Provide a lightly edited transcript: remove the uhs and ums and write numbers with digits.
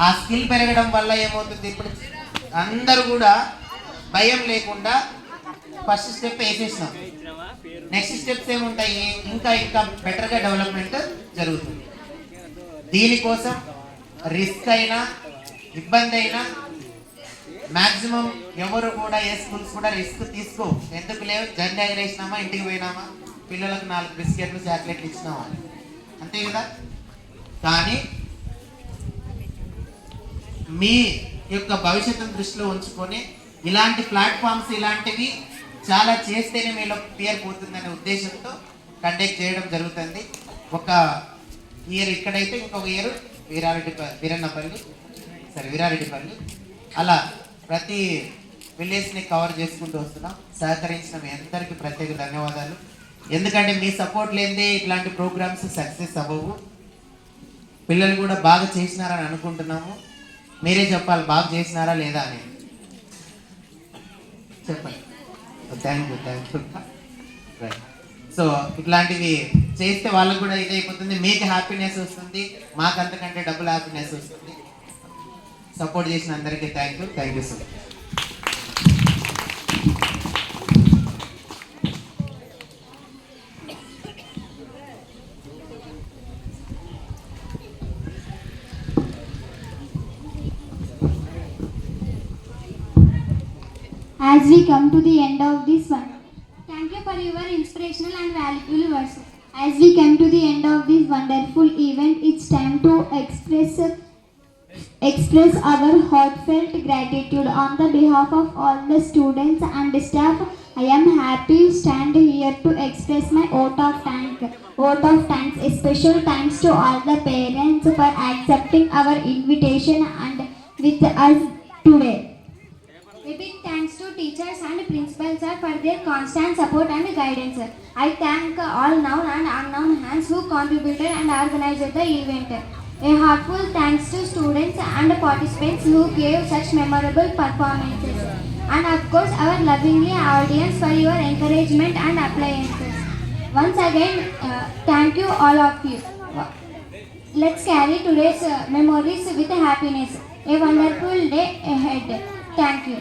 ఆ స్కిల్ పెరగడం వల్ల ఏమవుతుంది, ఇప్పుడు అందరూ కూడా భయం లేకుండా ఫస్ట్ స్టెప్ వేసేసినాం. నెక్స్ట్ స్టెప్స్ ఏముంటాయి, ఇంకా ఇంకా బెటర్గా డెవలప్మెంట్ జరుగుతుంది. దీనికోసం రిస్క్ అయినా ఇబ్బంది అయినా మ్యాక్సిమం ఎవరు కూడా ఏ స్కూల్స్ కూడా రిస్క్ తీసుకో. ఎందుకు లేవు, జెండా ఎగరేసినామా, ఇంటికి పోయినామా, పిల్లలకు 4 బిస్కెట్లు చాక్లెట్లు ఇచ్చినామా, అంతే కదా. కానీ మీ యొక్క భవిష్యత్తును దృష్టిలో ఉంచుకొని ఇలాంటి ప్లాట్ఫామ్స్ ఇలాంటివి చాలా చేస్తేనే మీలో క్లియర్ పోతుందనే ఉద్దేశంతో కండక్ట్ చేయడం జరుగుతుంది. ఒక ఇయర్ ఇక్కడైతే ఇంకొక ఇయర్ వీరారెడ్డిపల్లి అలా ప్రతి విలేజ్ని కవర్ చేసుకుంటూ వస్తున్నాం. సహకరించిన మీ అందరికీ ప్రత్యేక ధన్యవాదాలు. ఎందుకంటే మీ సపోర్ట్ లేనిదే ఇట్లాంటి ప్రోగ్రామ్స్ సక్సెస్ అవ్వవు. పిల్లలు కూడా బాగా చేసినారని అనుకుంటున్నాము. మీరే చెప్పాలి బాగా చేసినారా లేదా అని చెప్పండి. Thank you. సో ఇట్లాంటివి చేస్తే వాళ్ళకు కూడా ఇదైపోతుంది, మీకు హ్యాపీనెస్ వస్తుంది, మాకు అంతకంటే డబుల్ హ్యాపీనెస్ వస్తుంది. సపోర్ట్ చేసిన అందరికీ thank you so much. As we come to the end of this one, thank you for your inspirational and valuable words. As we come to the end of this wonderful event, it's time to express our heartfelt gratitude on the behalf of all the students and staff. I am happy to stand here to express my vote of thanks. A special thanks to all the parents for accepting our invitation and with us today. A big thanks to teachers and principals for their constant support and guidance. I thank all known and unknown hands who contributed and organized the event. A heartfelt thanks to students and participants who gave such memorable performances. And of course our lovingly audience for your encouragement and appliances. Once again, thank you all of you. Let's carry today's memories with happiness. A wonderful day ahead. Thank you.